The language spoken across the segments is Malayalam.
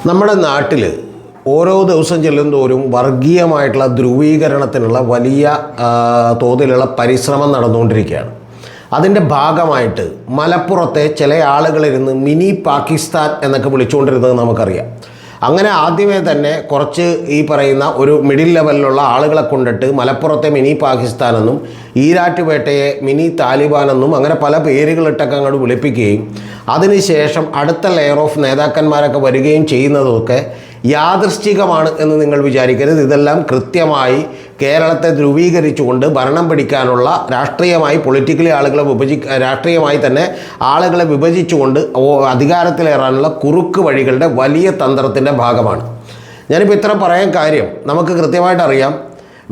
നമ്മുടെ നാട്ടിൽ ഓരോ ദിവസം ചെല്ലുന്തോറും വർഗീയമായിട്ടുള്ള ധ്രുവീകരണത്തിനുള്ള വലിയ തോതിലുള്ള പരിശ്രമം നടന്നുകൊണ്ടിരിക്കുകയാണ്. അതിൻ്റെ ഭാഗമായിട്ട് മലപ്പുറത്തെ ചില ആളുകളിരുന്ന് മിനി പാകിസ്ഥാൻ എന്നൊക്കെ വിളിച്ചുകൊണ്ടിരുന്നത് നമുക്കറിയാം. അങ്ങനെ ആദ്യമേ തന്നെ കുറച്ച് ഈ പറയുന്ന ഒരു മിഡിൽ ലെവലിലുള്ള ആളുകളെ കൊണ്ടിട്ട് മലപ്പുറത്തെ മിനി പാകിസ്ഥാനെന്നും ഈരാറ്റുപേട്ടയെ മിനി താലിബാനെന്നും അങ്ങനെ പല പേരുകളിട്ടൊക്കെ അങ്ങോട്ട് വിളിപ്പിക്കുകയും അതിനുശേഷം അടുത്ത ലെയർ ഓഫ് നേതാക്കന്മാരൊക്കെ വരികയും ചെയ്യുന്നതൊക്കെ യാദൃശ്ചികമാണ് എന്ന് നിങ്ങൾ വിചാരിക്കരുത്. ഇതെല്ലാം കൃത്യമായി കേരളത്തെ ധ്രുവീകരിച്ചുകൊണ്ട് ഭരണം പിടിക്കാനുള്ള രാഷ്ട്രീയമായി പൊളിറ്റിക്കലി ആളുകളെ രാഷ്ട്രീയമായി തന്നെ ആളുകളെ വിഭജിച്ചുകൊണ്ട് അധികാരത്തിലേറാനുള്ള കുറുക്ക് വഴികളുടെ വലിയ തന്ത്രത്തിൻ്റെ ഭാഗമാണ്. ഞാനിപ്പോൾ ഇത്ര പറയാൻ കാര്യം, നമുക്ക് കൃത്യമായിട്ട് അറിയാം,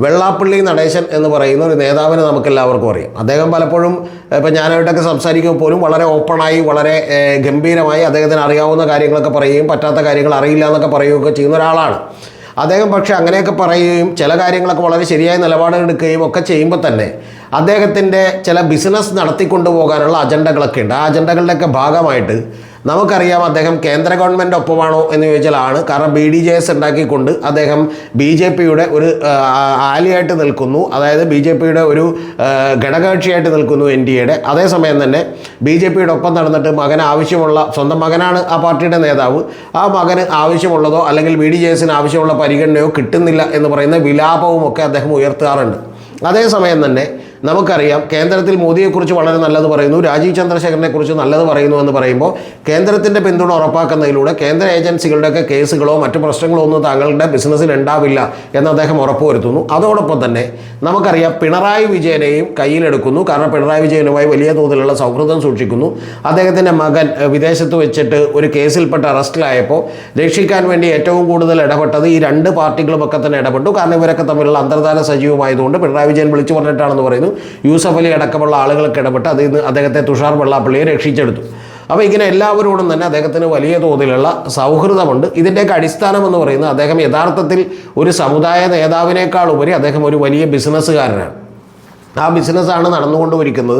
വെള്ളാപ്പള്ളി നടേശൻ എന്ന് പറയുന്ന ഒരു നേതാവിനെ നമുക്കെല്ലാവർക്കും അറിയാം. അദ്ദേഹം പലപ്പോഴും ഇപ്പം ഞാനായിട്ടൊക്കെ സംസാരിക്കുമ്പോൾ പോലും വളരെ ഓപ്പണായി വളരെ ഗംഭീരമായി അദ്ദേഹത്തിന് അറിയാവുന്ന കാര്യങ്ങളൊക്കെ പറയുകയും പറ്റാത്ത കാര്യങ്ങൾ അറിയില്ല എന്നൊക്കെ പറയുകയൊക്കെ ചെയ്യുന്ന ഒരാളാണ് അദ്ദേഹം. പക്ഷേ അങ്ങനെയൊക്കെ പറയുകയും ചില കാര്യങ്ങളൊക്കെ വളരെ ശരിയായ നിലപാടെടുക്കുകയും ഒക്കെ ചെയ്യുമ്പോൾ തന്നെ അദ്ദേഹത്തിൻ്റെ ചില ബിസിനസ് നടത്തിക്കൊണ്ടു പോകാനുള്ള അജണ്ടകളൊക്കെ ഉണ്ട്. ആ അജണ്ടകളുടെയൊക്കെ ഭാഗമായിട്ട് നമുക്കറിയാം അദ്ദേഹം കേന്ദ്ര ഗവൺമെൻറ് ഒപ്പമാണോ എന്ന് ചോദിച്ചാൽ ആണ്. കാരണം BDJS ഉണ്ടാക്കിക്കൊണ്ട് അദ്ദേഹം BJPയുടെ ഒരു ആലിയായിട്ട് നിൽക്കുന്നു, അതായത് BJPയുടെ ഒരു ഘടകകക്ഷിയായിട്ട് നിൽക്കുന്നു NDAയുടെ. അതേസമയം തന്നെ BJPയുടെ ഒപ്പം നടന്നിട്ട് മകന് ആവശ്യമുള്ള, സ്വന്തം മകനാണ് ആ പാർട്ടിയുടെ നേതാവ്, ആ മകന് ആവശ്യമുള്ളതോ അല്ലെങ്കിൽ BDJSന് ആവശ്യമുള്ള പരിഗണനയോ കിട്ടുന്നില്ല എന്ന് പറയുന്ന വിലാപവും ഒക്കെ അദ്ദേഹം ഉയർത്താറുണ്ട്. അതേസമയം തന്നെ നമുക്കറിയാം കേന്ദ്രത്തിൽ മോദിയെക്കുറിച്ച് വളരെ നല്ലത് പറയുന്നു, രാജീവ് ചന്ദ്രശേഖരനെക്കുറിച്ച് നല്ലത് പറയുന്നു എന്ന് പറയുമ്പോൾ കേന്ദ്രത്തിൻ്റെ പിന്തുണ ഉറപ്പാക്കുന്നതിലൂടെ കേന്ദ്ര ഏജൻസികളുടെയൊക്കെ കേസുകളോ മറ്റു പ്രശ്നങ്ങളോ ഒന്നും താങ്കളുടെ ബിസിനസ്സിൽ ഉണ്ടാവില്ല എന്ന് അദ്ദേഹം ഉറപ്പുവരുത്തുന്നു. അതോടൊപ്പം തന്നെ നമുക്കറിയാം പിണറായി വിജയനെയും കയ്യിലെടുക്കുന്നു. കാരണം പിണറായി വിജയനുമായി വലിയ തോതിലുള്ള സൗഹൃദം സൂക്ഷിക്കുന്നു. അദ്ദേഹത്തിൻ്റെ മകൻ വിദേശത്ത് വെച്ചിട്ട് ഒരു കേസിൽപ്പെട്ട് അറസ്റ്റിലായപ്പോൾ രക്ഷിക്കാൻ വേണ്ടി ഏറ്റവും കൂടുതൽ ഇടപെട്ടത് ഈ രണ്ട് പാർട്ടികളുമൊക്കെ തന്നെ ഇടപെട്ടു. കാരണം ഇവരൊക്കെ തമ്മിലുള്ള അന്തർധാര സജീവമായതുകൊണ്ട് പിണറായി വിജയൻ വിളിച്ചു പറഞ്ഞിട്ടാണെന്ന് പറയുന്നു. യൂസഫ് അലി അടക്കമുള്ള ആളുകളൊക്കെ ഇടപെട്ട് അതിൽ നിന്ന് അദ്ദേഹത്തെ തുഷാർ വെള്ളാപ്പള്ളിയെ രക്ഷിച്ചെടുത്തു. അപ്പോൾ ഇങ്ങനെ എല്ലാവരോടും തന്നെ അദ്ദേഹത്തിന് വലിയ തോതിലുള്ള സൗഹൃദമുണ്ട്. ഇതിൻ്റെയൊക്കെ അടിസ്ഥാനം എന്ന് പറയുന്നത് അദ്ദേഹം യഥാർത്ഥത്തിൽ ഒരു സമുദായ നേതാവിനേക്കാൾ ഉപരി അദ്ദേഹം ഒരു വലിയ ബിസിനസ്സുകാരനാണ്. ആ ബിസിനസ്സാണ് നടന്നുകൊണ്ടിരിക്കുന്നത്.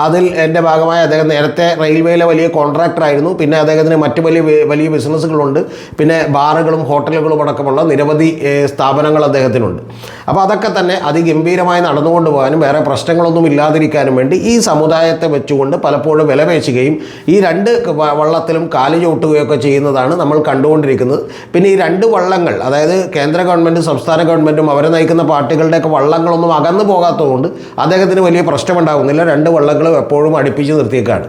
അതിൽ എൻ്റെ ഭാഗമായി അദ്ദേഹം നേരത്തെ റെയിൽവേയിലെ വലിയ കോൺട്രാക്ടറായിരുന്നു. പിന്നെ അദ്ദേഹത്തിന് മറ്റ് വലിയ ബിസിനസ്സുകളുണ്ട്. പിന്നെ ബാറുകളും ഹോട്ടലുകളും അടക്കമുള്ള നിരവധി സ്ഥാപനങ്ങൾ അദ്ദേഹത്തിനുണ്ട്. അപ്പോൾ അതൊക്കെ തന്നെ അതിഗംഭീരമായി നടന്നുകൊണ്ട് പോകാനും വേറെ പ്രശ്നങ്ങളൊന്നും ഇല്ലാതിരിക്കാനും വേണ്ടി ഈ സമുദായത്തെ വെച്ചുകൊണ്ട് പലപ്പോഴും വിലപേശുകയും ഈ രണ്ട് വള്ളത്തിലും കാല് ചവിട്ടുകയൊക്കെ ചെയ്യുന്നതാണ് നമ്മൾ കണ്ടുകൊണ്ടിരിക്കുന്നത്. പിന്നെ ഈ രണ്ട് വള്ളങ്ങൾ, അതായത് കേന്ദ്ര ഗവൺമെൻറ്റും സംസ്ഥാന ഗവൺമെൻറ്റും അവരെ നയിക്കുന്ന പാർട്ടികളുടെയൊക്കെ വള്ളങ്ങളൊന്നും അകന്നു പോകാത്തതുകൊണ്ട് അദ്ദേഹത്തിന് വലിയ പ്രശ്നമുണ്ടാകുന്നില്ല. രണ്ട് വള്ളങ്ങളും എപ്പോഴും അടുപ്പിച്ച് നിർത്തിയേക്കാണ്.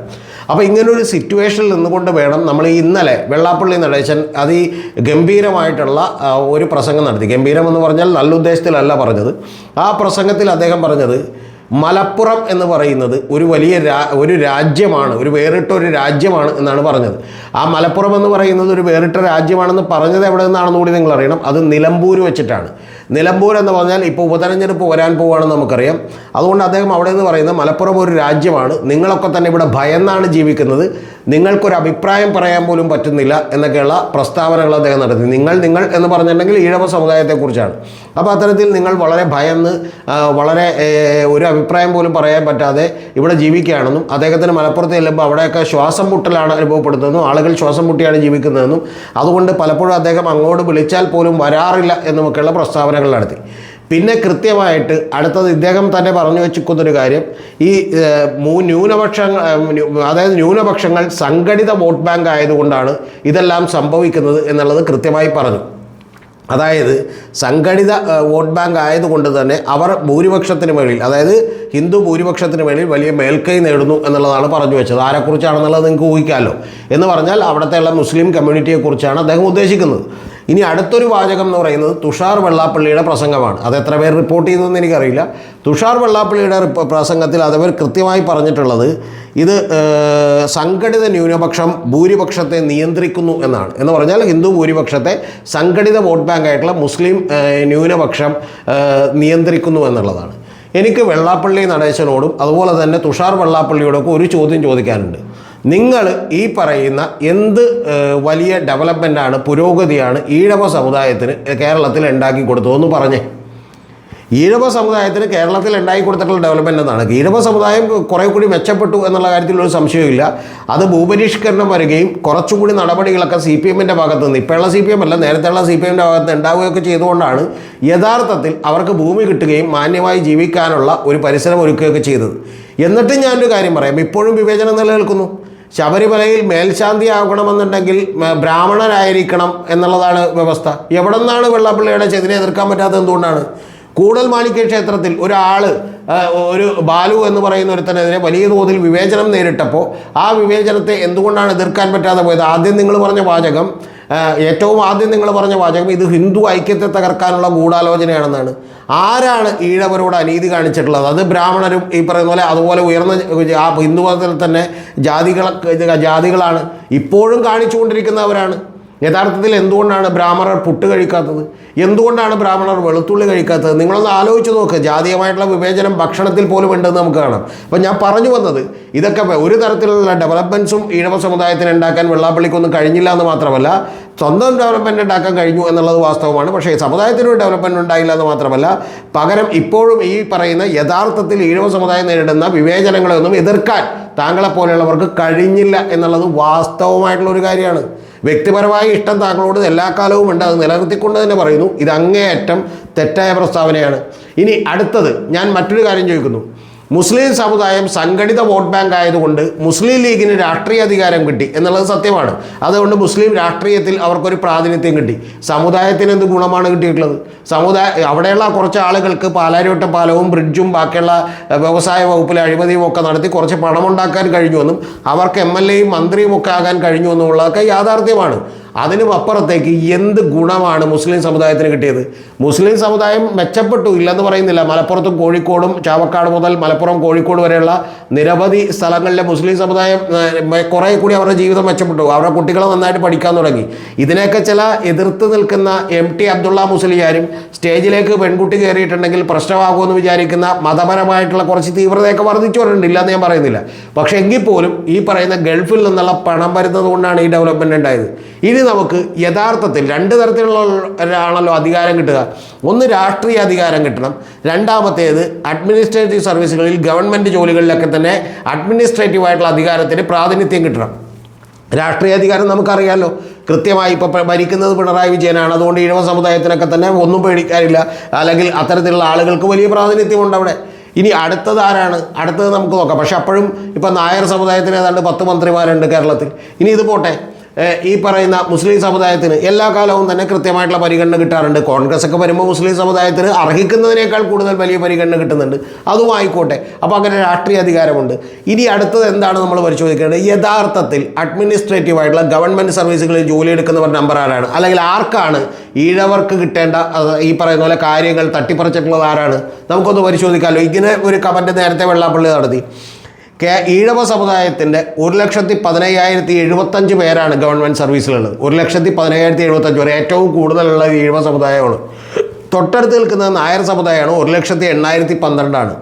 അപ്പോൾ ഇങ്ങനൊരു സിറ്റുവേഷനിൽ നിന്നുകൊണ്ട് വേണം നമ്മൾ ഇന്നലെ വെള്ളാപ്പള്ളി നടേശൻ ഗംഭീരമായിട്ടുള്ള ഒരു പ്രസംഗം നടത്തി. ഗംഭീരം എന്ന് പറഞ്ഞാൽ നല്ല ഉദ്ദേശത്തിലല്ല പറഞ്ഞത്. ആ പ്രസംഗത്തിൽ അദ്ദേഹം പറഞ്ഞത് മലപ്പുറം എന്ന് പറയുന്നത് ഒരു രാജ്യമാണ്, ഒരു വേറിട്ടൊരു രാജ്യമാണ് എന്നാണ് പറഞ്ഞത്. ആ മലപ്പുറം എന്ന് പറയുന്നത് ഒരു വേറിട്ട രാജ്യമാണെന്ന് പറഞ്ഞത് എവിടെ നിന്നാണെന്ന് കൂടി നിങ്ങൾ അറിയണം. അത് നിലമ്പൂർ വെച്ചിട്ടാണ്. നിലമ്പൂർ എന്ന് പറഞ്ഞാൽ ഇപ്പോൾ ഉപതെരഞ്ഞെടുപ്പ് വരാൻ പോവുകയാണെന്ന് നമുക്കറിയാം. അതുകൊണ്ട് അദ്ദേഹം അവിടെ നിന്ന് പറയുന്നത് മലപ്പുറം ഒരു രാജ്യമാണ്, നിങ്ങളൊക്കെ തന്നെ ഇവിടെ ഭയന്നാണ് ജീവിക്കുന്നത്, നിങ്ങൾക്കൊരു അഭിപ്രായം പറയാൻ പോലും പറ്റുന്നില്ല എന്നൊക്കെയുള്ള പ്രസ്താവനകൾ അദ്ദേഹം നടത്തി. നിങ്ങൾ എന്ന് പറഞ്ഞിട്ടുണ്ടെങ്കിൽ ഈഴവ സമുദായത്തെക്കുറിച്ചാണ്. അപ്പോൾ അത്തരത്തിൽ നിങ്ങൾ വളരെ ഭയന്ന് വളരെ ഒരു അഭിപ്രായം പോലും പറയാൻ പറ്റാതെ ഇവിടെ ജീവിക്കുകയാണെന്നും അദ്ദേഹത്തിന് മലപ്പുറത്ത് ചെല്ലുമ്പോൾ അവിടെയൊക്കെ ശ്വാസം മുട്ടലാണ് അനുഭവപ്പെടുന്നതെന്നും ആളുകൾ ശ്വാസം മുട്ടിയാണ് ജീവിക്കുന്നതെന്നും അതുകൊണ്ട് പലപ്പോഴും അദ്ദേഹം അങ്ങോട്ട് വിളിച്ചാൽ പോലും വരാറില്ല എന്നുമൊക്കെയുള്ള പ്രസ്താവനകൾ നടത്തി. പിന്നെ കൃത്യമായിട്ട് അടുത്തത് ഇദ്ദേഹം തന്നെ പറഞ്ഞു വെച്ചിരിക്കുന്നൊരു കാര്യം, ഈ ന്യൂനപക്ഷങ്ങൾ സംഘടിത വോട്ട് ബാങ്ക് ആയതുകൊണ്ടാണ് ഇതെല്ലാം സംഭവിക്കുന്നത് എന്നുള്ളത് കൃത്യമായി പറഞ്ഞു. അതായത് സംഘടിത വോട്ട് ബാങ്ക് ആയതുകൊണ്ട് തന്നെ അവർ ഭൂരിപക്ഷത്തിന് മേളിൽ, അതായത് ഹിന്ദു ഭൂരിപക്ഷത്തിന് മേളിൽ വലിയ മേൽക്കൈ നേടുന്നു എന്നുള്ളതാണ് പറഞ്ഞു വെച്ചത്. ആരെക്കുറിച്ചാണെന്നുള്ളത് നിങ്ങൾക്ക് ഊഹിക്കാമല്ലോ. എന്ന് പറഞ്ഞാൽ അവിടുത്തെയുള്ള മുസ്ലിം കമ്മ്യൂണിറ്റിയെക്കുറിച്ചാണ് അദ്ദേഹം ഉദ്ദേശിക്കുന്നത്. ഇനി അടുത്തൊരു വാചകം എന്ന് പറയുന്നത് തുഷാർ വെള്ളാപ്പള്ളിയുടെ പ്രസംഗമാണ്. അത് എത്ര പേർ റിപ്പോർട്ട് ചെയ്തതെന്ന് എനിക്കറിയില്ല. തുഷാർ വെള്ളാപ്പള്ളിയുടെ പ്രസംഗത്തിൽ അതവർ കൃത്യമായി പറഞ്ഞിട്ടുള്ളത് ഇത് സംഘടിത ന്യൂനപക്ഷം ഭൂരിപക്ഷത്തെ നിയന്ത്രിക്കുന്നു എന്നാണ്. എന്ന് പറഞ്ഞാൽ ഹിന്ദു ഭൂരിപക്ഷത്തെ സംഘടിത വോട്ട് ബാങ്ക് ആയിട്ടുള്ള മുസ്ലിം ന്യൂനപക്ഷം നിയന്ത്രിക്കുന്നു എന്നുള്ളതാണ്. എനിക്ക് വെള്ളാപ്പള്ളി നടേശനോടും അതുപോലെ തന്നെ തുഷാർ വെള്ളാപ്പള്ളിയോടൊക്കെ ഒരു ചോദ്യം ചോദിക്കാനുണ്ട്. നിങ്ങൾ ഈ പറയുന്ന എന്ത് വലിയ ഡെവലപ്മെൻറ്റാണ്, പുരോഗതിയാണ് ഈഴവ സമുദായത്തിന് കേരളത്തിൽ ഉണ്ടാക്കി കൊടുത്തതെന്ന് പറഞ്ഞേ. ഈഴവ സമുദായത്തിന് കേരളത്തിൽ ഉണ്ടായി കൊടുത്തിട്ടുള്ള ഡെവലപ്മെൻ്റ് എന്നാണ്. ഈഴവ സമുദായം കുറേ കൂടി മെച്ചപ്പെട്ടു എന്നുള്ള കാര്യത്തിലൊരു സംശയമില്ല. അത് ഭൂപരിഷ്കരണം വരികയും കുറച്ചുകൂടി നടപടികളൊക്കെ CPM-ൻ്റെ ഭാഗത്ത് നിന്ന്, ഇപ്പോഴുള്ള CPM അല്ല, നേരത്തെയുള്ള CPM-ൻ്റെ ഭാഗത്ത് ഉണ്ടാവുകയൊക്കെ ചെയ്തുകൊണ്ടാണ് യഥാർത്ഥത്തിൽ അവർക്ക് ഭൂമി കിട്ടുകയും മാന്യമായി ജീവിക്കാനുള്ള ഒരു പരിസരം ഒരുക്കുകയൊക്കെ ചെയ്തത്. എന്നിട്ടും ഞാനൊരു കാര്യം പറയാം, ഇപ്പോഴും വിവേചനം നിലനിൽക്കുന്നു. ശബരിമലയിൽ മേൽശാന്തി ആകണമെന്നുണ്ടെങ്കിൽ ബ്രാഹ്മണനായിരിക്കണം എന്നുള്ളതാണ് വ്യവസ്ഥ. എവിടെ നിന്നാണ് വെള്ളാപ്പള്ളിയുടെ ചെതിനെ എതിർക്കാൻ പറ്റാത്തത്? എന്തുകൊണ്ടാണ്? കൂടൽമാണിക്യ ക്ഷേത്രത്തിൽ ഒരു ബാലു എന്ന് പറയുന്ന ഒരുത്തനെതിരെ വലിയ തോതിൽ വിവേചനം നേരിട്ടപ്പോൾ ആ വിവേചനത്തെ എന്തുകൊണ്ടാണ് എതിർക്കാൻ പറ്റാതെ പോയത്? ഏറ്റവും ആദ്യം നിങ്ങൾ പറഞ്ഞ വാചകം ഇത് ഹിന്ദു ഐക്യത്തെ തകർക്കാനുള്ള ഗൂഢാലോചനയാണെന്നാണ്. ആരാണ് ഈഴവരോട് അനീതി കാണിച്ചിട്ടുള്ളത്? അത് ബ്രാഹ്മണരും ഈ പറയുന്ന പോലെ അതുപോലെ ഉയർന്ന ആ ഹിന്ദു മതത്തിൽ തന്നെ ജാതികളാണ് ഇപ്പോഴും കാണിച്ചുകൊണ്ടിരിക്കുന്നവരാണ്. യഥാർത്ഥത്തിൽ എന്തുകൊണ്ടാണ് ബ്രാഹ്മണർ പുട്ട് കഴിക്കാത്തത്? എന്തുകൊണ്ടാണ് ബ്രാഹ്മണർ വെളുത്തുള്ളി കഴിക്കാത്തത്? നിങ്ങളൊന്ന് ആലോചിച്ച് നോക്ക്. ജാതീയമായിട്ടുള്ള വിവേചനം ഭക്ഷണത്തിൽ പോലും ഉണ്ടെന്ന് നമുക്ക് കാണാം. അപ്പം ഞാൻ പറഞ്ഞു വന്നത്, ഇതൊക്കെ ഒരു തരത്തിലുള്ള ഡെവലപ്മെൻറ്റ്സും ഈഴവ സമുദായത്തിന് ഉണ്ടാക്കാൻ വെള്ളാപ്പള്ളിക്കൊന്നും കഴിഞ്ഞില്ല എന്ന് മാത്രമല്ല, സ്വന്തം ഡെവലപ്മെൻറ്റ് ഉണ്ടാക്കാൻ കഴിഞ്ഞു എന്നുള്ളത് വാസ്തവമാണ്. പക്ഷേ സമുദായത്തിനൊരു ഡെവലപ്മെൻറ്റ് ഉണ്ടായില്ല എന്ന് മാത്രമല്ല, പകരം ഇപ്പോഴും ഈ പറയുന്ന യഥാർത്ഥത്തിൽ ഈഴവ സമുദായം നേരിടുന്ന വിവേചനങ്ങളെയൊന്നും എതിർക്കാൻ താങ്കളെപ്പോലെയുള്ളവർക്ക് കഴിഞ്ഞില്ല എന്നുള്ളത് വാസ്തവമായിട്ടുള്ളൊരു കാര്യമാണ്. വ്യക്തിപരമായ ഇഷ്ടം താങ്കളോട് എല്ലാ കാലവും ഉണ്ട്, അത് നിലനിർത്തിക്കൊണ്ട് തന്നെ പറയുന്നു. ഇത് അങ്ങേയറ്റം തെറ്റായ പ്രസ്താവനയാണ്. ഇനി അടുത്തത്, ഞാൻ മറ്റൊരു കാര്യം ചോദിക്കുന്നു. മുസ്ലിം സമുദായം സംഘടിത വോട്ട് ബാങ്ക് ആയതുകൊണ്ട് മുസ്ലിം ലീഗിന് രാഷ്ട്രീയ അധികാരം കിട്ടി എന്നുള്ളത് സത്യമാണ്. അതുകൊണ്ട് മുസ്ലിം രാഷ്ട്രീയത്തിൽ അവർക്കൊരു പ്രാതിനിധ്യം കിട്ടി. സമുദായത്തിന് എന്ത് ഗുണമാണ് കിട്ടിയിട്ടുള്ളത്? അവിടെയുള്ള കുറച്ച് ആളുകൾക്ക് പാലാരിവട്ട പാലവും ബ്രിഡ്ജും ബാക്കിയുള്ള വ്യവസായ വകുപ്പിലെ അഴിമതിയും ഒക്കെ നടത്തി കുറച്ച് പണമുണ്ടാക്കാൻ കഴിഞ്ഞുവെന്നും അവർക്ക് MLA-യും മന്ത്രിയും ഒക്കെ ആകാൻ കഴിഞ്ഞു എന്നുള്ളതൊക്കെ യാഥാർത്ഥ്യമാണ്. അതിനും അപ്പുറത്തേക്ക് എന്ത് ഗുണമാണ് മുസ്ലിം സമുദായത്തിന് കിട്ടിയത്? മുസ്ലിം സമുദായം മെച്ചപ്പെട്ടു ഇല്ലെന്ന് പറയുന്നില്ല. മലപ്പുറത്തും കോഴിക്കോടും ചാവക്കാട് മുതൽ മലപ്പുറം കോഴിക്കോട് വരെയുള്ള നിരവധി സ്ഥലങ്ങളിലെ മുസ്ലിം സമുദായം കുറേ കൂടി അവരുടെ ജീവിതം മെച്ചപ്പെട്ടു. അവരുടെ കുട്ടികൾ നന്നായിട്ട് പഠിക്കാൻ തുടങ്ങി. ഇതിനെയൊക്കെ ചില എതിർത്ത് നിൽക്കുന്ന MT അബ്ദുള്ള മുസ്ലിയാരും സ്റ്റേജിലേക്ക് പെൺകുട്ടി കയറിയിട്ടുണ്ടെങ്കിൽ പ്രശ്നമാകുമെന്ന് വിചാരിക്കുന്ന മതപരമായിട്ടുള്ള കുറച്ച് തീവ്രതയൊക്കെ വർദ്ധിച്ചു വന്നിട്ടുണ്ട്, ഇല്ലെന്ന് ഞാൻ പറയുന്നില്ല. പക്ഷേ എങ്കിൽ പോലും ഈ പറയുന്ന ഗൾഫിൽ നിന്നുള്ള പണം വരുന്നത് കൊണ്ടാണ് ഈ ഡെവലപ്മെൻറ്റ് ഉണ്ടായത്. ഇനി നമുക്ക് യഥാർത്ഥത്തിൽ രണ്ട് തരത്തിലുള്ളവരാണല്ലോ അധികാരം കിട്ടുക. ഒന്ന് രാഷ്ട്രീയ അധികാരം കിട്ടണം, രണ്ടാമത്തേത് അഡ്മിനിസ്ട്രേറ്റീവ് സർവീസുകളിൽ ഗവൺമെൻറ് ജോലികളിലൊക്കെ തന്നെ അഡ്മിനിസ്ട്രേറ്റീവ് ആയിട്ടുള്ള അധികാരത്തിന് പ്രാതിനിധ്യം കിട്ടണം. രാഷ്ട്രീയ അധികാരം നമുക്കറിയാമല്ലോ, കൃത്യമായി ഇപ്പോൾ ഭരിക്കുന്നത് പിണറായി വിജയനാണ്. അതുകൊണ്ട് ഈഴവ സമുദായത്തിനൊക്കെ തന്നെ ഒന്നും പേടിക്കാനില്ല, അല്ലെങ്കിൽ അത്തരത്തിലുള്ള ആളുകൾക്ക് വലിയ പ്രാതിനിധ്യമുണ്ട് അവിടെ. ഇനി അടുത്തത് ആരാണ്? അടുത്തത് നമുക്ക് നോക്കാം. പക്ഷെ അപ്പോഴും ഇപ്പം നായർ സമുദായത്തിന് ഏതാണ്ട് 10 മന്ത്രിമാരുണ്ട് കേരളത്തിൽ. ഇനി ഇത് പോട്ടെ, ഈ പറയുന്ന മുസ്ലിം സമുദായത്തിന് എല്ലാ കാലവും തന്നെ കൃത്യമായിട്ടുള്ള പരിഗണന കിട്ടാറുണ്ട്. കോൺഗ്രസ് ഒക്കെ വരുമ്പോൾ മുസ്ലിം സമുദായത്തിന് അർഹിക്കുന്നതിനേക്കാൾ കൂടുതൽ വലിയ പരിഗണന കിട്ടുന്നുണ്ട്. അതും ആയിക്കോട്ടെ. അപ്പോൾ അങ്ങനെ രാഷ്ട്രീയ അധികാരമുണ്ട്. ഇനി അടുത്തത് എന്താണ് നമ്മൾ പരിശോധിക്കേണ്ടത്? യഥാർത്ഥത്തിൽ അഡ്മിനിസ്ട്രേറ്റീവായിട്ടുള്ള ഗവൺമെൻറ് സർവീസുകളിൽ ജോലി എടുക്കുന്നവർ നമ്പർ ആരാണ്? അല്ലെങ്കിൽ ആർക്കാണ് ഈഴവർക്ക് കിട്ടേണ്ട ഈ പറയുന്ന പോലെ കാര്യങ്ങൾ തട്ടിപ്പറിച്ചിട്ടുള്ളത് ആരാണ്? നമുക്കൊന്ന് പരിശോധിക്കാമല്ലോ. ഇങ്ങനെ ഒരു കമൻറ്റ് നേരത്തെ വെള്ളാപ്പള്ളി നടത്തി. ഈഴവ സമുദായത്തിൻ്റെ 1,15,075 പേരാണ് ഗവൺമെൻറ് സർവീസിലുള്ളത്. 1,15,075 വരെ ഏറ്റവും കൂടുതലുള്ള ഈഴവ സമുദായമാണ്. തൊട്ടടുത്ത് നിൽക്കുന്നത് നായർ സമുദായമാണ്, 1,08,012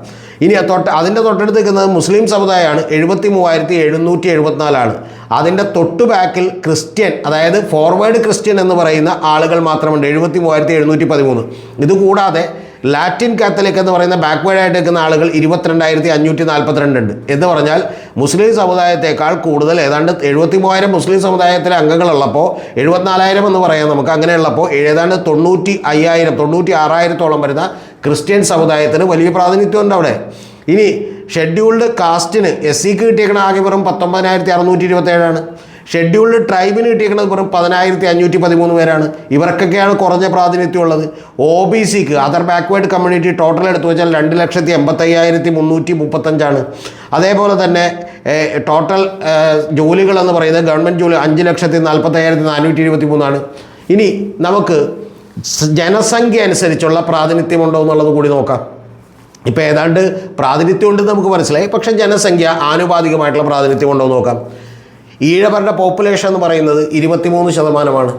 ഇനി അതിൻ്റെ തൊട്ടടുത്ത് നിൽക്കുന്നത് മുസ്ലിം സമുദായമാണ്, 73,774 അതിൻ്റെ തൊട്ടു ബാക്കിൽ ക്രിസ്ത്യൻ, അതായത് ഫോർവേഡ് ക്രിസ്ത്യൻ എന്ന് പറയുന്ന ആളുകൾ മാത്രമുണ്ട്, 73,713. ഇതുകൂടാതെ ലാറ്റിൻ കാത്തലിക് എന്ന് പറയുന്ന ബാക്ക്വേർഡായിട്ട് നിൽക്കുന്ന ആളുകൾ 22,542 ഉണ്ട്. എന്ന് പറഞ്ഞാൽ മുസ്ലിം സമുദായത്തേക്കാൾ കൂടുതൽ ഏതാണ്ട് 73,000 മുസ്ലിം സമുദായത്തിലെ അംഗങ്ങളുള്ളപ്പോൾ 74,000 എന്ന് പറയാം നമുക്ക്. അങ്ങനെയുള്ളപ്പോൾ ഏതാണ്ട് 96,000 വരുന്ന ക്രിസ്ത്യൻ സമുദായത്തിന് വലിയ പ്രാതിനിധ്യമുണ്ട് അവിടെ. ഇനി ഷെഡ്യൂൾഡ് കാസ്റ്റിന് SCക്ക് കിട്ടിയേക്കണ ആകെ വെറും 19,627 ഷെഡ്യൂൾഡ് ട്രൈബിന് കിട്ടിയിരിക്കുന്നത് വെറും 10,513 പേരാണ്. ഇവർക്കൊക്കെയാണ് കുറഞ്ഞ പ്രാതിനിധ്യം ഉള്ളത്. OBCക്ക് അതർ ബാക്ക്വേർഡ് കമ്മ്യൂണിറ്റി ടോട്ടൽ എടുത്തു വെച്ചാൽ 2,85,335. അതേപോലെ തന്നെ ടോട്ടൽ ജോലികൾ എന്ന് പറയുന്നത് ഗവൺമെൻറ് ജോലി 5,45,423. ഇനി നമുക്ക് ജനസംഖ്യ അനുസരിച്ചുള്ള പ്രാതിനിധ്യമുണ്ടോ എന്നുള്ളത് കൂടി നോക്കാം. ഇപ്പോൾ ഏതാണ്ട് പ്രാതിനിധ്യം ഉണ്ടെന്ന് നമുക്ക് മനസ്സിലായി, പക്ഷേ ജനസംഖ്യ ആനുപാതികമായിട്ടുള്ള പ്രാതിനിധ്യം ഉണ്ടോ എന്ന് നോക്കാം. ഈഴവരുടെ പോപ്പുലേഷൻ എന്ന് പറയുന്നത് 23%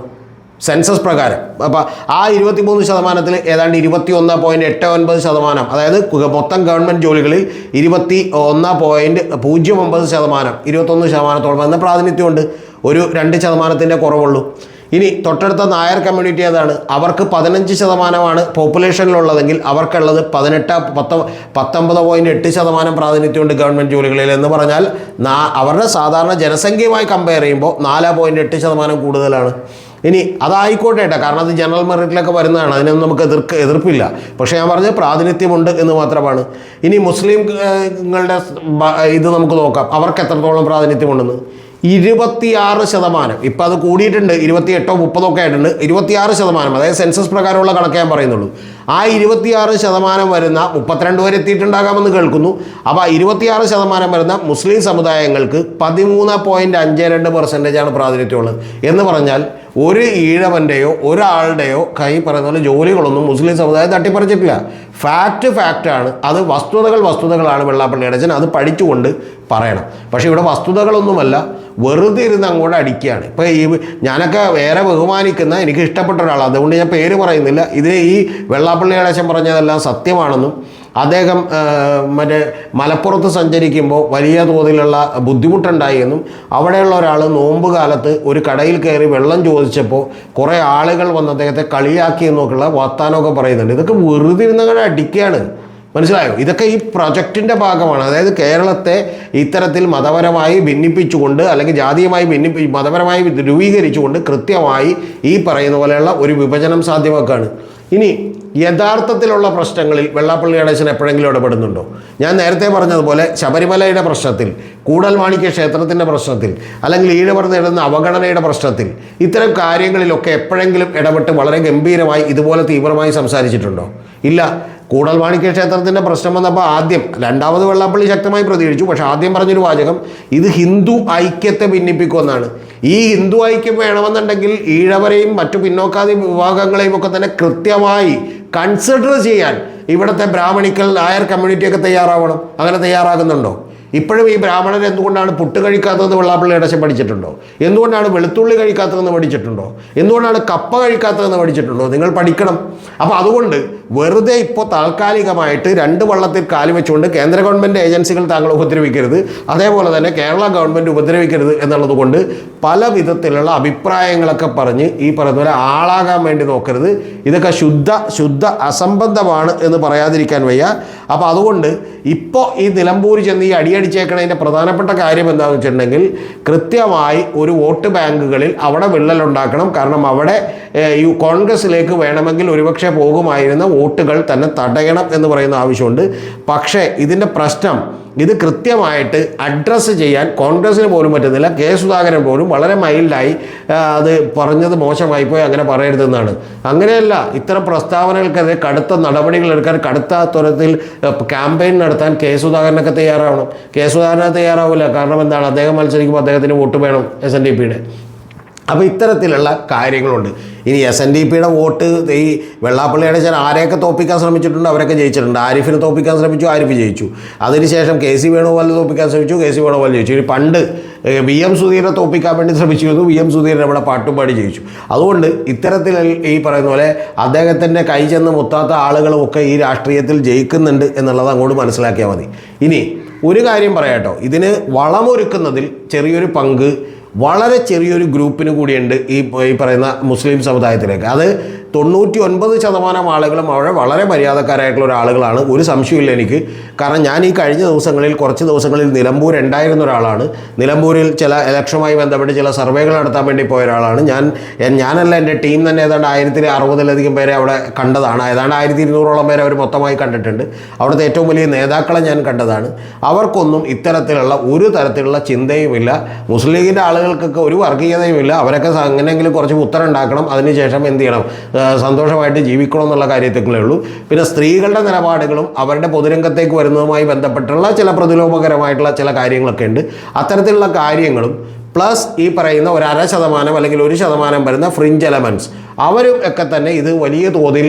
സെൻസസ് പ്രകാരം. അപ്പോൾ ആ 23% ഏതാണ്ട് 21.89%, അതായത് മൊത്തം ഗവൺമെൻറ് ജോലികളിൽ 21.09%, 21%-ഓളം എന്ന പ്രാതിനിധ്യമുണ്ട്. ഒരു 2% കുറവുള്ളൂ. ഇനി തൊട്ടടുത്ത നായർ കമ്മ്യൂണിറ്റി ഏതാണ്? അവർക്ക് 15% പോപ്പുലേഷനിലുള്ളതെങ്കിൽ അവർക്കുള്ളത് 19.8% പ്രാതിനിധ്യമുണ്ട് ഗവൺമെൻറ് ജോലികളിൽ. എന്ന് പറഞ്ഞാൽ അവരുടെ സാധാരണ ജനസംഖ്യയുമായി കമ്പയർ ചെയ്യുമ്പോൾ 4.8% കൂടുതലാണ്. ഇനി അതായിക്കോട്ടെ കേട്ടോ, കാരണം അത് ജനറൽ മെറിറ്റിലൊക്കെ വരുന്നതാണ്, അതിനൊന്നും നമുക്ക് എതിർപ്പില്ല. പക്ഷേ ഞാൻ പറഞ്ഞത് പ്രാതിനിധ്യമുണ്ട് എന്ന് മാത്രമാണ്. ഇനി മുസ്ലിംകളുടെ ഇത് നമുക്ക് നോക്കാം, അവർക്ക് എത്രത്തോളം പ്രാതിനിധ്യമുണ്ടെന്ന്. 26%. ഇപ്പം അത് കൂടിയിട്ടുണ്ട്, 28 30 ഒക്കെ ആയിട്ടുണ്ട്. 26%, അതായത് സെൻസസ് പ്രകാരമുള്ള കണക്ക് ഞാൻ പറയുന്നുള്ളൂ. ആ 26% വരുന്ന 32 വരെ എത്തിയിട്ടുണ്ടാകാമെന്ന് കേൾക്കുന്നു. അപ്പോൾ 26% വരുന്ന മുസ്ലിം സമുദായങ്ങൾക്ക് 13.52% പ്രാതിനിധ്യമുള്ളത്. എന്ന് പറഞ്ഞാൽ ഒരു ഈഴവൻ്റെയോ ഒരാളുടെയോ കൈ പറയുന്ന പോലെ ജോലികളൊന്നും മുസ്ലിം സമുദായം തട്ടിപ്പറിച്ചിട്ടില്ല. ഫാക്റ്റാണ്. അത് വസ്തുതകളാണ് വെള്ളാപ്പള്ളി നടേശൻ, അത് പഠിച്ചുകൊണ്ട് പറയണം. പക്ഷേ ഇവിടെ വസ്തുതകളൊന്നുമല്ല, വെറുതെ ഇരുന്ന് അങ്ങോട്ട് അടിക്കുകയാണ്. ഇപ്പോൾ ഞാനൊക്കെ വേറെ ബഹുമാനിക്കുന്ന എനിക്ക് ഇഷ്ടപ്പെട്ട ഒരാളാണ്, അതുകൊണ്ട് ഞാൻ പേര് പറയുന്നില്ല. ഇത് ഈ വെള്ളാപ്പള്ളി നടേശൻ പറഞ്ഞതെല്ലാം സത്യമാണെന്നും അദ്ദേഹം മലപ്പുറത്ത് സഞ്ചരിക്കുമ്പോൾ വലിയ തോതിലുള്ള ബുദ്ധിമുട്ടുണ്ടായി എന്നും അവിടെയുള്ള ഒരാൾ നോമ്പ് കാലത്ത് ഒരു കടയിൽ കയറി വെള്ളം ചോദിച്ചപ്പോൾ കുറേ ആളുകൾ വന്ന് അദ്ദേഹത്തെ കളിയാക്കി എന്നൊക്കെയുള്ള വർത്താനമൊക്കെ പറയുന്നുണ്ട്. ഇതൊക്കെ വെറുതെ ഇരുന്നങ്ങനെ അടിക്കുകയാണ്. മനസ്സിലായോ? ഇതൊക്കെ ഈ പ്രൊജക്റ്റിൻ്റെ ഭാഗമാണ്. അതായത് കേരളത്തെ ഇത്തരത്തിൽ മതപരമായി ഭിന്നിപ്പിച്ചുകൊണ്ട് അല്ലെങ്കിൽ ജാതീയമായി മതപരമായി ധ്രുവീകരിച്ചുകൊണ്ട് കൃത്യമായി ഈ പറയുന്ന പോലെയുള്ള ഒരു വിഭജനം സാധ്യമാക്കുകയാണ്. ഇനി യഥാർത്ഥത്തിലുള്ള പ്രശ്നങ്ങളിൽ വെള്ളാപ്പള്ളി നടേശൻ എപ്പോഴെങ്കിലും ഇടപെടുന്നുണ്ടോ? ഞാൻ നേരത്തെ പറഞ്ഞതുപോലെ ശബരിമലയുടെ പ്രശ്നത്തിൽ, കൂടൽമാണിക്യ ക്ഷേത്രത്തിൻ്റെ പ്രശ്നത്തിൽ, അല്ലെങ്കിൽ ഈഴവർ നേടുന്ന അവഗണനയുടെ പ്രശ്നത്തിൽ, ഇത്തരം കാര്യങ്ങളിലൊക്കെ എപ്പോഴെങ്കിലും ഇടപെട്ട് വളരെ ഗംഭീരമായി ഇതുപോലെ തീവ്രമായി സംസാരിച്ചിട്ടുണ്ടോ? ഇല്ല. കൂടൽമാണിക്യ ക്ഷേത്രത്തിൻ്റെ പ്രശ്നം വന്നപ്പോൾ രണ്ടാമത് വെള്ളാപ്പള്ളി ശക്തമായി പ്രതികരിച്ചു. പക്ഷേ ആദ്യം പറഞ്ഞൊരു വാചകം ഇത് ഹിന്ദു ഐക്യത്തെ ഭിന്നിപ്പിക്കുമെന്നാണ്. ഈ ഹിന്ദു ഐക്യം വേണമെന്നുണ്ടെങ്കിൽ ഈഴവരെയും മറ്റു പിന്നോക്കാതി വിഭാഗങ്ങളെയും ഒക്കെ തന്നെ കൃത്യമായി കൺസിഡർ ചെയ്യാൻ ഇവിടുത്തെ ബ്രാഹ്മണിക്കൽ നായർ കമ്മ്യൂണിറ്റിയൊക്കെ തയ്യാറാവണം. അങ്ങനെ തയ്യാറാകുന്നുണ്ടോ? ഇപ്പോഴും ഈ ബ്രാഹ്മണർ എന്തുകൊണ്ടാണ് പുട്ട് കഴിക്കാത്തതെന്ന് വെള്ളാപ്പള്ളി നടേശൻ പഠിച്ചിട്ടുണ്ടോ? എന്തുകൊണ്ടാണ് വെളുത്തുള്ളി കഴിക്കാത്തതെന്ന് പഠിച്ചിട്ടുണ്ടോ? എന്തുകൊണ്ടാണ് കപ്പ കഴിക്കാത്തതെന്ന് പഠിച്ചിട്ടുണ്ടോ? നിങ്ങൾ പഠിക്കണം. അപ്പോൾ അതുകൊണ്ട് വെറുതെ ഇപ്പോൾ താൽക്കാലികമായിട്ട് 2 വള്ളത്തിൽ കാല് വെച്ചുകൊണ്ട് കേന്ദ്ര ഗവൺമെൻറ് ഏജൻസികൾ താങ്കൾ ഉപദ്രവിക്കരുത്, അതേപോലെ തന്നെ കേരള ഗവൺമെൻറ് ഉപദ്രവിക്കരുത് എന്നുള്ളത് കൊണ്ട് പല വിധത്തിലുള്ള അഭിപ്രായങ്ങളൊക്കെ പറഞ്ഞ് ഈ പറയുന്ന പോലെ ആളാകാൻ വേണ്ടി നോക്കരുത്. ഇതൊക്കെ ശുദ്ധ അസംബന്ധമാണ് എന്ന് പറയാതിരിക്കാൻ വയ്യ. അപ്പോൾ അതുകൊണ്ട് ഇപ്പോൾ ഈ നിലമ്പൂർ ചെന്ന് ഈ അടിയടിച്ചേക്കണതിൻ്റെ പ്രധാനപ്പെട്ട കാര്യം എന്താണെന്ന് വെച്ചിട്ടുണ്ടെങ്കിൽ കൃത്യമായി ഒരു വോട്ട് ബാങ്കുകളിൽ അവിടെ വിള്ളലുണ്ടാക്കണം. കാരണം അവിടെ കോൺഗ്രസിലേക്ക് വേണമെങ്കിൽ ഒരുപക്ഷെ പോകുമായിരുന്ന വോട്ടുകൾ തന്നെ തടയണം എന്ന് പറയുന്ന ആവശ്യമുണ്ട്. പക്ഷേ ഇതിൻ്റെ പ്രശ്നം ഇത് കൃത്യമായിട്ട് അഡ്രസ്സ് ചെയ്യാൻ കോൺഗ്രസ്സിന് പോലും പറ്റുന്നില്ല. കെ സുധാകരൻ പോലും വളരെ മൈൽഡായി അത് പറഞ്ഞത് മോശമായിപ്പോയി, അങ്ങനെ പറയരുതെന്നാണ്. അങ്ങനെയല്ല, ഇത്തരം പ്രസ്താവനകൾക്കെതിരെ കടുത്ത നടപടികളെടുക്കാൻ, കടുത്ത തരത്തിൽ ക്യാമ്പയിൻ നടത്താൻ കെ സുധാകരനൊക്കെ തയ്യാറാവണം. കെ സുധാകരനെ തയ്യാറാവില്ല. കാരണം എന്താണ്? അദ്ദേഹം മത്സരിക്കുമ്പോൾ അദ്ദേഹത്തിന് വോട്ട് വേണം SNDPയുടെ. അപ്പോൾ ഇത്തരത്തിലുള്ള കാര്യങ്ങളുണ്ട്. ഇനി SNDPയുടെ വോട്ട് ഈ വെള്ളാപ്പള്ളി നടേശൻ ആരെയൊക്കെ തോൽപ്പിക്കാൻ ശ്രമിച്ചിട്ടുണ്ട് അവരൊക്കെ ജയിച്ചിട്ടുണ്ട്. ആരിഫിനെ തോൽപ്പിക്കാൻ ശ്രമിച്ചു, ആരിഫ് ജയിച്ചു. അതിനുശേഷം KC വേണുഗോപാലിനെ തോൽപ്പിക്കാൻ ശ്രമിച്ചു, KC വേണുഗോപാൽ ജയിച്ചു. ഇനി പണ്ട് VM സുധീരനെ തോൽപ്പിക്കാൻ വേണ്ടി ശ്രമിച്ചിരുന്നു, VM സുധീരൻ ഇവിടെ പാട്ടുപാടി ജയിച്ചു. അതുകൊണ്ട് ഇത്തരത്തിൽ ഈ പറയുന്ന പോലെ അദ്ദേഹത്തിൻ്റെ കൈ ചെന്ന് മുത്താത്ത ആളുകളുമൊക്കെ ഈ രാഷ്ട്രീയത്തിൽ ജയിക്കുന്നുണ്ട് എന്നുള്ളത് അങ്ങോട്ട് മനസ്സിലാക്കിയാൽ മതി. ഇനി ഒരു കാര്യം പറയാട്ടോ, ഇതിന് വളമൊരുക്കുന്നതിൽ ചെറിയൊരു പങ്ക് വളരെ ചെറിയൊരു ഗ്രൂപ്പിന് കൂടിയുണ്ട് ഈ പറയുന്ന മുസ്ലിം സമുദായത്തിലേക്ക്. അത് 99% ആളുകളും അവിടെ വളരെ മര്യാദക്കാരായിട്ടുള്ള ഒരാളുകളാണ്, ഒരു സംശയമില്ല എനിക്ക്. കാരണം ഞാൻ ഈ കഴിഞ്ഞ ദിവസങ്ങളിൽ കുറച്ച് ദിവസങ്ങളിൽ നിലമ്പൂർ ഉണ്ടായിരുന്ന ഒരാളാണ്. നിലമ്പൂരിൽ ചില ഇലക്ഷനുമായി ബന്ധപ്പെട്ട് ചില സർവേകൾ നടത്താൻ വേണ്ടി പോയ ഒരാളാണ്. ഞാനല്ല, എൻ്റെ ടീം തന്നെ ഏതാണ്ട് 1060-ലധികം പേരെ അവിടെ കണ്ടതാണ്. ഏതാണ്ട് 1200-ഓളം പേരെ അവർ മൊത്തമായി കണ്ടിട്ടുണ്ട്. അവിടുത്തെ ഏറ്റവും വലിയ നേതാക്കളെ ഞാൻ കണ്ടതാണ്. അവർക്കൊന്നും ഇത്തരത്തിലുള്ള ഒരു തരത്തിലുള്ള ചിന്തയുമില്ല. മുസ്ലിം ലീഗിൻ്റെ ആളുകൾക്കൊക്കെ ഒരു വർഗീയതയുമില്ല. അവരൊക്കെ എങ്ങനെയെങ്കിലും കുറച്ച് ഉത്തരം ഉണ്ടാക്കണം, അതിനുശേഷം എന്ത് ചെയ്യണം, സന്തോഷമായിട്ട് ജീവിക്കണം എന്നുള്ള കാര്യത്തേക്കുള്ളേ ഉള്ളൂ. പിന്നെ സ്ത്രീകളുടെ നിലപാടുകളും അവരുടെ പൊതുരംഗത്തേക്ക് വരുന്നതുമായി ബന്ധപ്പെട്ടുള്ള ചില പ്രതിലോമകരമായിട്ടുള്ള ചില കാര്യങ്ങളൊക്കെ ഉണ്ട്. അത്തരത്തിലുള്ള കാര്യങ്ങളും പ്ലസ് ഈ പറയുന്ന 0.5% അല്ലെങ്കിൽ 1% വരുന്ന ഫ്രിഞ്ച് എലമെൻറ്റ്സ് അവരും ഒക്കെ തന്നെ ഇത് വലിയ തോതിൽ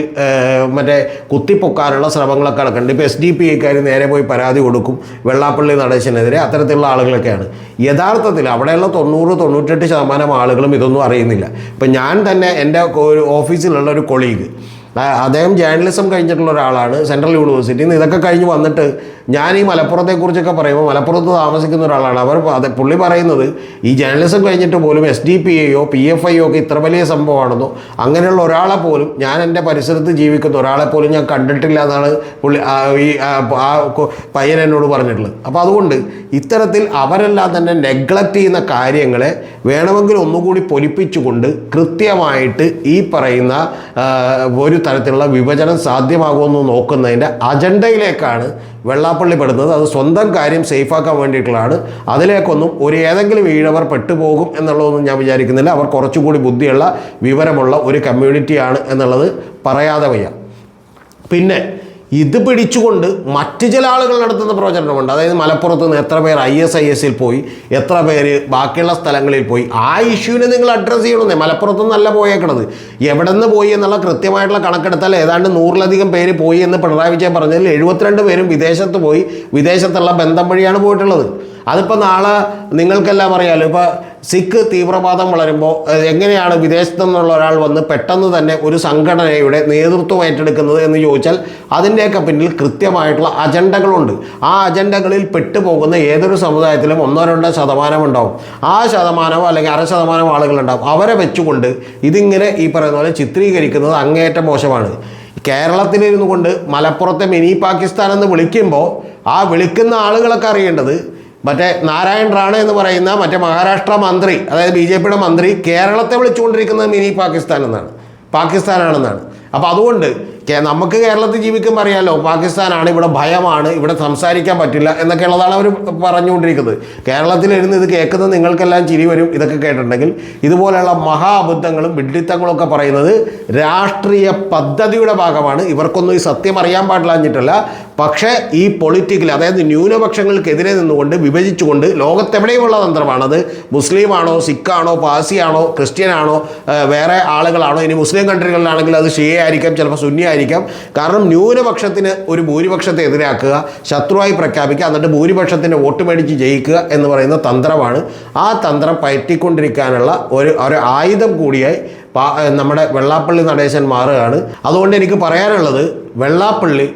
കുത്തിപ്പൊക്കാനുള്ള ശ്രമങ്ങളൊക്കെ നടക്കുന്നുണ്ട്. ഇപ്പോൾ SDPIക്കാർ നേരെ പോയി പരാതി കൊടുക്കും വെള്ളാപ്പള്ളി നടേശനെതിരെ. അത്തരത്തിലുള്ള ആളുകളൊക്കെയാണ്. യഥാർത്ഥത്തിൽ അവിടെയുള്ള 90-98% ആളുകളും ഇതൊന്നും അറിയുന്നില്ല. ഇപ്പം ഞാൻ തന്നെ എൻ്റെ ഒരു ഓഫീസിലുള്ള ഒരു കൊളീഗ് അദ്ദേഹം ജേർണലിസം കഴിഞ്ഞിട്ടുള്ള ഒരാളാണ്, സെൻട്രൽ യൂണിവേഴ്സിറ്റിയിൽ നിന്ന്. ഇതൊക്കെ കഴിഞ്ഞ് വന്നിട്ട് ഞാൻ ഈ മലപ്പുറത്തെക്കുറിച്ചൊക്കെ പറയുമ്പോൾ മലപ്പുറത്ത് താമസിക്കുന്ന ഒരാളാണ്. പുള്ളി പറയുന്നത് ഈ ജേർണലിസം കഴിഞ്ഞിട്ട് പോലും SDPI PFI ഒക്കെ ഇത്ര വലിയ സംഭവമാണെന്നോ, അങ്ങനെയുള്ള ഒരാളെ പോലും, ഞാൻ എൻ്റെ പരിസരത്ത് ജീവിക്കുന്ന ഒരാളെ പോലും ഞാൻ കണ്ടിട്ടില്ല എന്നാണ് പുള്ളി പയ്യൻ എന്നോട് പറഞ്ഞിട്ടുള്ളത്. അപ്പോൾ അതുകൊണ്ട് ഇത്തരത്തിൽ അവരെല്ലാം തന്നെ നെഗ്ലക്റ്റ് ചെയ്യുന്ന കാര്യങ്ങളെ വേണമെങ്കിൽ ഒന്നുകൂടി പൊലിപ്പിച്ചുകൊണ്ട് കൃത്യമായിട്ട് ഈ പറയുന്ന ഒരു തരത്തിലുള്ള വിഭജനം സാധ്യമാകുമെന്ന് നോക്കുന്നതിൻ്റെ അജണ്ടയിലേക്കാണ് വെള്ളാപ്പള്ളി പെടുന്നത്. അത് സ്വന്തം കാര്യം സേഫാക്കാൻ വേണ്ടിയിട്ടുള്ളതാണ്. അതിലേക്കൊന്നും ഏതെങ്കിലും ഈഴവർ പെട്ടുപോകും എന്നുള്ളതൊന്നും ഞാൻ വിചാരിക്കുന്നില്ല. അവർ കുറച്ചുകൂടി ബുദ്ധിയുള്ള വിവരമുള്ള ഒരു കമ്മ്യൂണിറ്റിയാണ് എന്നുള്ളത് പറയാതെ വയ്യ. പിന്നെ ഇത് പിടിച്ചുകൊണ്ട് മറ്റ് ചില ആളുകൾ നടത്തുന്ന പ്രചരണമുണ്ട്. അതായത് മലപ്പുറത്ത് നിന്ന് എത്ര പേർ ISIS-ൽ പോയി, എത്ര പേര് ബാക്കിയുള്ള സ്ഥലങ്ങളിൽ പോയി, ആ ഇഷ്യൂവിനെ നിങ്ങൾ അഡ്രസ്സ് ചെയ്യണമെന്നേ. മലപ്പുറത്തു നിന്നല്ല പോയേക്കണത്, എവിടെ നിന്ന് പോയി എന്നുള്ള കൃത്യമായിട്ടുള്ള കണക്കെടുത്താൽ ഏതാണ്ട് 100-ലധികം പേര് പോയി എന്ന് പിണറായി വിജയൻ പറഞ്ഞതിൽ 72 പേരും വിദേശത്ത് പോയി, വിദേശത്തുള്ള ബന്ധം വഴിയാണ് പോയിട്ടുള്ളത്. അതിപ്പോൾ നാളെ നിങ്ങൾക്കെല്ലാം അറിയാമല്ലോ, ഇപ്പോൾ സിഖ് തീവ്രവാദം വളരുമ്പോൾ എങ്ങനെയാണ് വിദേശത്തു നിന്നുള്ള ഒരാൾ വന്ന് പെട്ടെന്ന് തന്നെ ഒരു സംഘടനയുടെ നേതൃത്വം ഏറ്റെടുക്കുന്നത് എന്ന് ചോദിച്ചാൽ അതിൻ്റെയൊക്കെ പിന്നിൽ കൃത്യമായിട്ടുള്ള അജണ്ടകളുണ്ട്. ആ അജണ്ടകളിൽ പെട്ടുപോകുന്ന ഏതൊരു സമുദായത്തിലും 1-2% ഉണ്ടാവും. ആ ശതമാനമോ അല്ലെങ്കിൽ 0.5% ആളുകളുണ്ടാവും. അവരെ വെച്ചുകൊണ്ട് ഇതിങ്ങനെ ഈ പറയുന്ന പോലെ ചിത്രീകരിക്കുന്നത് അങ്ങേയറ്റം മോശമാണ്. കേരളത്തിലിരുന്നു കൊണ്ട് മലപ്പുറത്തെ മിനി പാകിസ്ഥാൻ എന്ന് വിളിക്കുമ്പോൾ ആ വിളിക്കുന്ന ആളുകളൊക്കെ അറിയേണ്ടത് മറ്റേ നാരായൺ റാണ എന്ന് പറയുന്ന മറ്റേ മഹാരാഷ്ട്ര മന്ത്രി, അതായത് BJPയുടെ മന്ത്രി കേരളത്തെ വിളിച്ചുകൊണ്ടിരിക്കുന്നത് മിനി പാകിസ്ഥാനാണെന്നാണ്. അപ്പോൾ അതുകൊണ്ട് നമുക്ക് കേരളത്തിൽ ജീവിക്കുമ്പോൾ അറിയാമല്ലോ, പാകിസ്ഥാനാണ്, ഇവിടെ ഭയമാണ്, ഇവിടെ സംസാരിക്കാൻ പറ്റില്ല എന്നൊക്കെ ഉള്ളതാണ് അവർ പറഞ്ഞുകൊണ്ടിരിക്കുന്നത്. കേരളത്തിലിരുന്ന് ഇത് കേൾക്കുന്ന നിങ്ങൾക്കെല്ലാം ചിരി വരും ഇതൊക്കെ കേട്ടിട്ടുണ്ടെങ്കിൽ. ഇതുപോലെയുള്ള മഹാ അബദ്ധങ്ങളും വിഡ്ഢിത്തങ്ങളും ഒക്കെ പറയുന്നത് രാഷ്ട്രീയ പദ്ധതിയുടെ ഭാഗമാണ്. ഇവർക്കൊന്നും ഈ സത്യം അറിയാൻ പാടില്ലാഞ്ഞിട്ടല്ല. പക്ഷേ ഈ പൊളിറ്റിക്കൽ, അതായത് ന്യൂനപക്ഷങ്ങൾക്കെതിരെ നിന്നുകൊണ്ട് വിഭജിച്ചുകൊണ്ട് ലോകത്തെവിടെയുമുള്ള തന്ത്രമാണത്. മുസ്ലിമാണോ, സിഖാണോ, പാഴ്സിയാണോ, ക്രിസ്ത്യനാണോ, വേറെ ആളുകളാണോ, ഇനി മുസ്ലിം കൺട്രികളിലാണെങ്കിൽ അത് ഷിയ ആയിരിക്കാം, ചിലപ്പോൾ സുന്നി ആയിരിക്കാം. കാരണം ന്യൂനപക്ഷത്തിന് ഒരു ഭൂരിപക്ഷത്തെ എതിരാക്കുക, ശത്രുവായി പ്രഖ്യാപിക്കുക, എന്നിട്ട് ഭൂരിപക്ഷത്തിൻ്റെ വോട്ട് മേടിച്ച് ജയിക്കുക എന്ന് പറയുന്ന തന്ത്രമാണ്. ആ തന്ത്രം പയറ്റിക്കൊണ്ടിരിക്കാനുള്ള ഒരു ആയുധം കൂടിയായി നമ്മുടെ വെള്ളാപ്പള്ളി നടേശൻ മാറുകയാണ്. അതുകൊണ്ട് എനിക്ക് പറയാനുള്ളത്, വെള്ളാപ്പള്ളി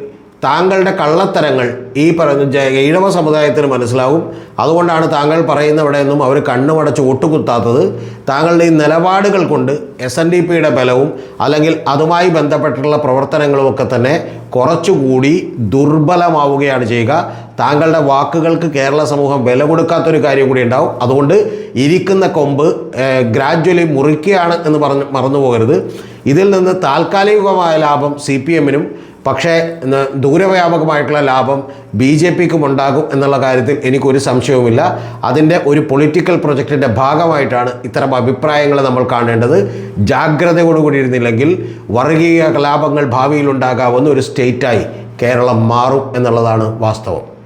താങ്കളുടെ കള്ളത്തരങ്ങൾ ഈ പറയുന്ന ഈഴവ സമുദായത്തിന് മനസ്സിലാവും. അതുകൊണ്ടാണ് താങ്കൾ പറയുന്നവിടെയൊന്നും അവർ കണ്ണുമടച്ച് ഒട്ടുകുത്താത്തത്. താങ്കളുടെ ഈ നിലപാടുകൾ കൊണ്ട് SNDPയുടെ ബലവും അല്ലെങ്കിൽ അതുമായി ബന്ധപ്പെട്ടുള്ള പ്രവർത്തനങ്ങളുമൊക്കെ തന്നെ കുറച്ചുകൂടി ദുർബലമാവുകയാണ് ചെയ്യുക. താങ്കളുടെ വാക്കുകൾക്ക് കേരള സമൂഹം വില കൊടുക്കാത്തൊരു കാര്യം കൂടി ഉണ്ടാവും. അതുകൊണ്ട് ഇരിക്കുന്ന കൊമ്പ് ഗ്രാജ്വലി മുറിക്കുകയാണ് എന്ന് മറന്നു പോകരുത്. ഇതിൽ നിന്ന് താൽക്കാലികമായ ലാഭം CPM-നും പക്ഷേ ദൂരവ്യാപകമായിട്ടുള്ള ലാഭം BJPക്കും ഉണ്ടാകും എന്നുള്ള കാര്യത്തിൽ എനിക്കൊരു സംശയവുമില്ല. അതിൻ്റെ ഒരു പൊളിറ്റിക്കൽ പ്രൊജക്റ്റിൻ്റെ ഭാഗമായിട്ടാണ് ഇത്തരം അഭിപ്രായങ്ങൾ നമ്മൾ കാണേണ്ടത്. ജാഗ്രതയോടുകൂടി ഇരുന്നില്ലെങ്കിൽ വർഗീയ കലാപങ്ങൾ ഭാവിയിൽ ഉണ്ടാകാവുന്ന ഒരു സ്റ്റേറ്റായി കേരളം മാറും എന്നുള്ളതാണ് വാസ്തവം.